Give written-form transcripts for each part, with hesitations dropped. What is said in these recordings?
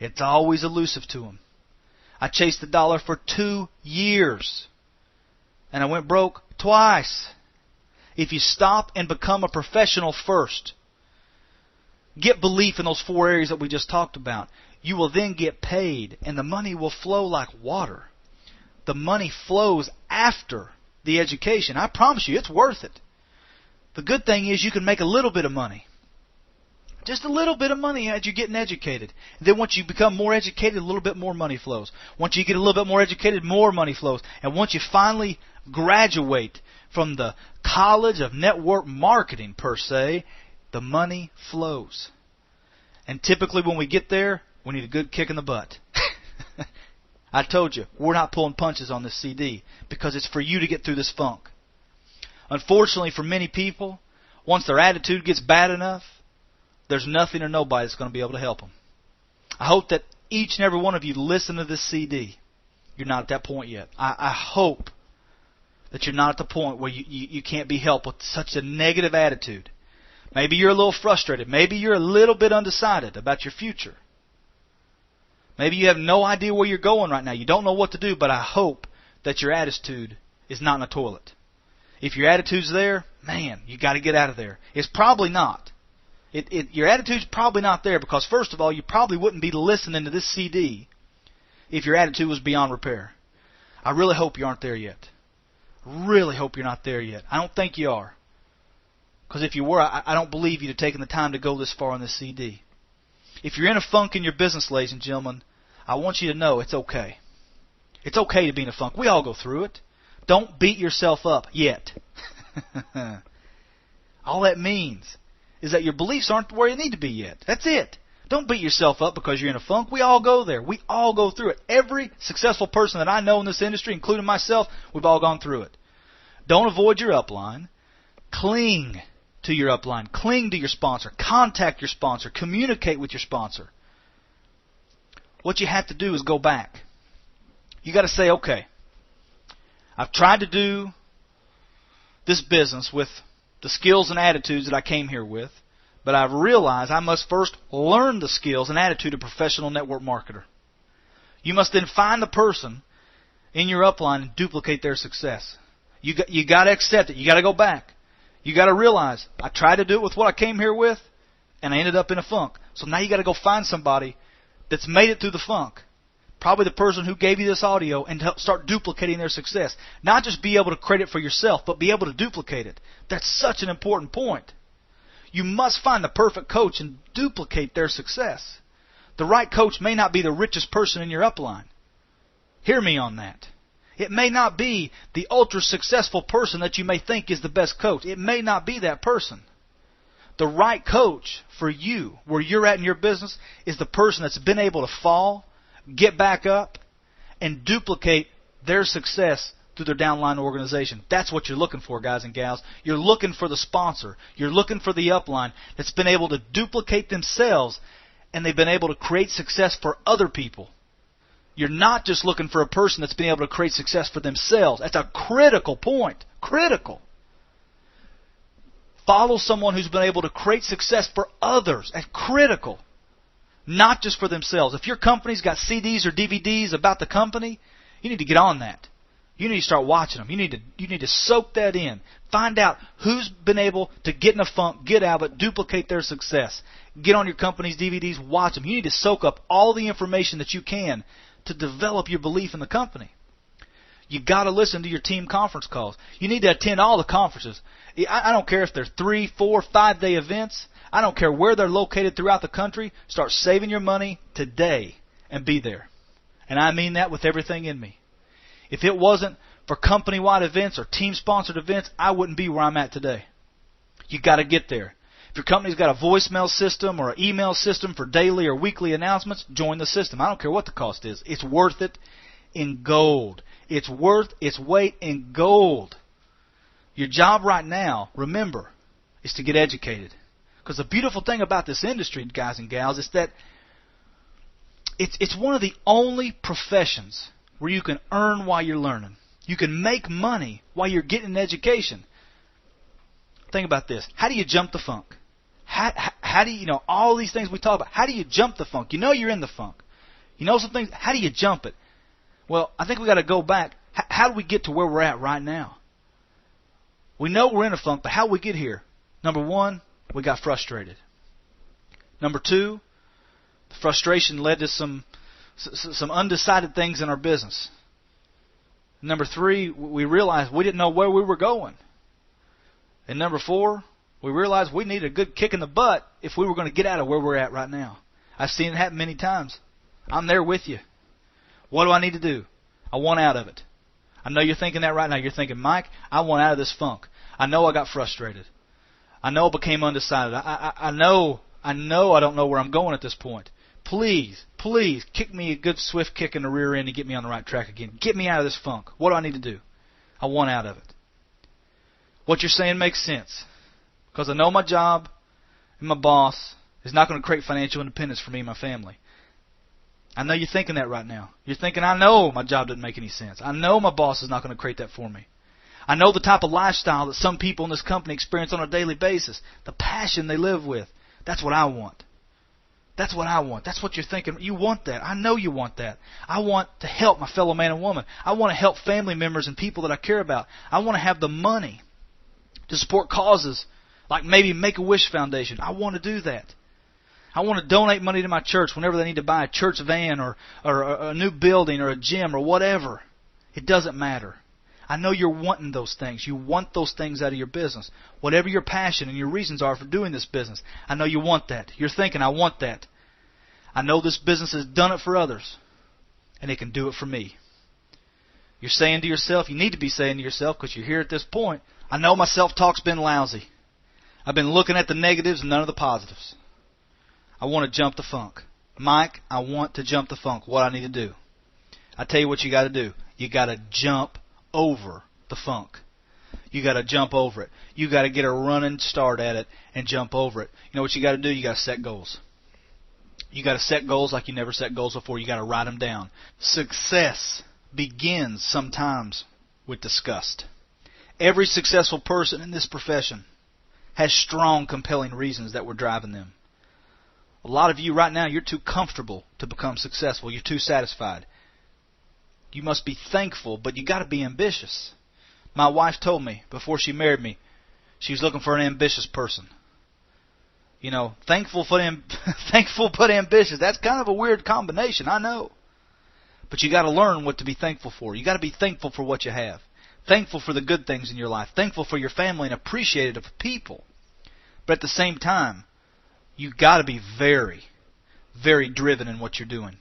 It's always elusive to them. I chased the dollar for 2 years, and I went broke twice. If you stop and become a professional first, get belief in those 4 areas that we just talked about, you will then get paid, and the money will flow like water. The money flows after the education. I promise you, it's worth it. The good thing is you can make a little bit of money. Just a little bit of money as you're getting educated. And then once you become more educated, a little bit more money flows. Once you get a little bit more educated, more money flows. And once you finally graduate from the College of Network Marketing, per se, the money flows. And typically when we get there, we need a good kick in the butt. I told you, we're not pulling punches on this CD because it's for you to get through this funk. Unfortunately for many people, once their attitude gets bad enough, there's nothing or nobody that's going to be able to help them. I hope that each and every one of you listen to this CD. You're not at that point yet. I hope that you're not at the point where you can't be helped with such a negative attitude. Maybe you're a little frustrated. Maybe you're a little bit undecided about your future. Maybe you have no idea where you're going right now. You don't know what to do, but I hope that your attitude is not in the toilet. If your attitude's there, man, you got to get out of there. It's probably not. Your attitude's probably not there because, first of all, you probably wouldn't be listening to this CD if your attitude was beyond repair. I really hope you aren't there yet. Really hope you're not there yet. I don't think you are. Because if you were, I don't believe you'd have taken the time to go this far on this CD. If you're in a funk in your business, ladies and gentlemen, I want you to know it's okay. It's okay to be in a funk. We all go through it. Don't beat yourself up yet. All that means is that your beliefs aren't where you need to be yet. That's it. Don't beat yourself up because you're in a funk. We all go there. We all go through it. Every successful person that I know in this industry, including myself, we've all gone through it. Don't avoid your upline. Cling to your upline. Cling to your sponsor. Contact your sponsor. Communicate with your sponsor. What you have to do is go back. You got to say, okay, I've tried to do this business with the skills and attitudes that I came here with, but I've realized I must first learn the skills and attitude of a professional network marketer. You must then find the person in your upline and duplicate their success. You got to accept it. You got to go back. You got to realize I tried to do it with what I came here with, and I ended up in a funk. So now you got to go find somebody that's made it through the funk. Probably the person who gave you this audio, and start duplicating their success. Not just be able to create it for yourself, but be able to duplicate it. That's such an important point. You must find the perfect coach and duplicate their success. The right coach may not be the richest person in your upline. Hear me on that. It may not be the ultra successful person that you may think is the best coach. It may not be that person. The right coach for you, where you're at in your business, is the person that's been able to fall, get back up, and duplicate their success through their downline organization. That's what you're looking for, guys and gals. You're looking for the sponsor. You're looking for the upline that's been able to duplicate themselves, and they've been able to create success for other people. You're not just looking for a person that's been able to create success for themselves. That's a critical point. Critical. Follow someone who's been able to create success for others. That's critical. Not just for themselves. If your company's got CDs or DVDs about the company, you need to get on that. You need to start watching them. You need to soak that in. Find out who's been able to get in a funk, get out of it, duplicate their success. Get on your company's DVDs, watch them. You need to soak up all the information that you can to develop your belief in the company. You got to listen to your team conference calls. You need to attend all the conferences. I don't care if they're 3, 4, 5-day events. I don't care where they're located throughout the country. Start saving your money today and be there. And I mean that with everything in me. If it wasn't for company-wide events or team-sponsored events, I wouldn't be where I'm at today. You got to get there. If your company's got a voicemail system or an email system for daily or weekly announcements, join the system. I don't care what the cost is. It's worth it in gold. It's worth its weight in gold. Your job right now, remember, is to get educated. Because the beautiful thing about this industry, guys and gals, is that it's one of the only professions where you can earn while you're learning. You can make money while you're getting an education. Think about this. How do you jump the funk? How do you, all these things we talk about, how do you jump the funk? You know you're in the funk. You know some things? How do you jump it? Well, I think we got to go back. How do we get to where we're at right now? We know we're in a funk, but how do we get here? Number one, we got frustrated. Number two, the frustration led to some undecided things in our business. Number three, we realized we didn't know where we were going. And number four, we realized we needed a good kick in the butt if we were going to get out of where we're at right now. I've seen it happen many times. I'm there with you. What do I need to do? I want out of it. I know you're thinking that right now. You're thinking, Mike, I want out of this funk. I know I got frustrated. I know I became undecided. I know I don't know where I'm going at this point. Please, please, kick me a good swift kick in the rear end and get me on the right track again. Get me out of this funk. What do I need to do? I want out of it. What you're saying makes sense. Because I know my job and my boss is not going to create financial independence for me and my family. I know you're thinking that right now. You're thinking, I know my job doesn't make any sense. I know my boss is not going to create that for me. I know the type of lifestyle that some people in this company experience on a daily basis. The passion they live with. That's what I want. That's what I want. That's what you're thinking. You want that. I know you want that. I want to help my fellow man and woman. I want to help family members and people that I care about. I want to have the money to support causes like maybe Make-A-Wish Foundation. I want to do that. I want to donate money to my church whenever they need to buy a church van or a new building or a gym or whatever. It doesn't matter. I know you're wanting those things. You want those things out of your business. Whatever your passion and your reasons are for doing this business, I know you want that. You're thinking, I want that. I know this business has done it for others, and it can do it for me. You're saying to yourself, you need to be saying to yourself, because you're here at this point, I know my self-talk's been lousy. I've been looking at the negatives and none of the positives. I want to jump the funk. Mike, I want to jump the funk. What I need to do? I tell you what you got to do. You got to jump over the funk. You got to jump over it. You got to get a running start at it and jump over it. You know what you got to do? You got to set goals. You got to set goals like you never set goals before. You got to write them down. Success begins sometimes with disgust. Every successful person in this profession has strong, compelling reasons that were driving them. A lot of you right now, you're too comfortable to become successful. You're too satisfied. You must be thankful, but you got to be ambitious. My wife told me before she married me, she was looking for an ambitious person. You know, thankful but ambitious. That's kind of a weird combination, I know. But you got to learn what to be thankful for. You got to be thankful for what you have. Thankful for the good things in your life. Thankful for your family and appreciative of people. But at the same time, you got to be very, very driven in what you're doing.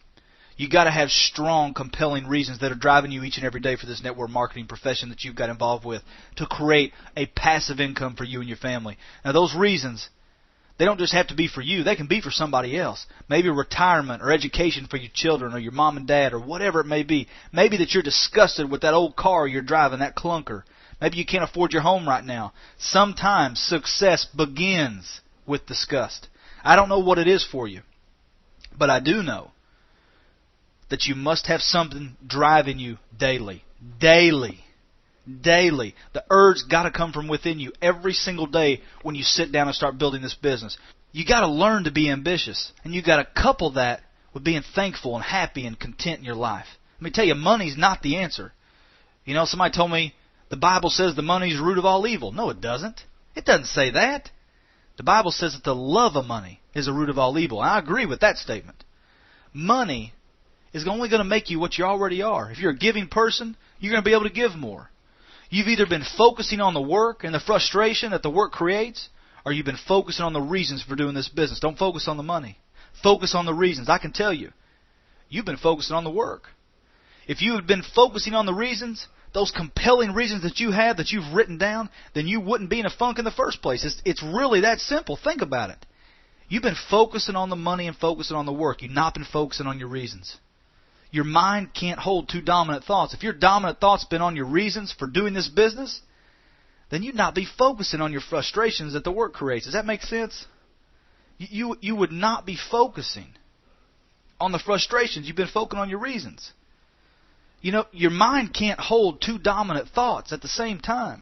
You got to have strong, compelling reasons that are driving you each and every day for this network marketing profession that you've got involved with to create a passive income for you and your family. Now, those reasons, they don't just have to be for you. They can be for somebody else. Maybe retirement or education for your children or your mom and dad or whatever it may be. Maybe that you're disgusted with that old car you're driving, that clunker. Maybe you can't afford your home right now. Sometimes success begins with disgust. I don't know what it is for you, but I do know that you must have something driving you daily. Daily. Daily. The urge got to come from within you every single day when you sit down and start building this business. You got to learn to be ambitious, and you got to couple that with being thankful and happy and content in your life. Let me tell you, money's not the answer. You know, somebody told me the Bible says the money's the root of all evil. No, it doesn't. It doesn't say that. The Bible says that the love of money is the root of all evil. And I agree with that statement. Money is only going to make you what you already are. If you're a giving person, you're going to be able to give more. You've either been focusing on the work and the frustration that the work creates, or you've been focusing on the reasons for doing this business. Don't focus on the money. Focus on the reasons. I can tell you, you've been focusing on the work. If you had been focusing on the reasons, those compelling reasons that you have, that you've written down, then you wouldn't be in a funk in the first place. It's really that simple. Think about it. You've been focusing on the money and focusing on the work. You've not been focusing on your reasons. Your mind can't hold two dominant thoughts. If your dominant thought's been on your reasons for doing this business, then you'd not be focusing on your frustrations that the work creates. Does that make sense? You would not be focusing on the frustrations. You've been focusing on your reasons. You know, your mind can't hold two dominant thoughts at the same time.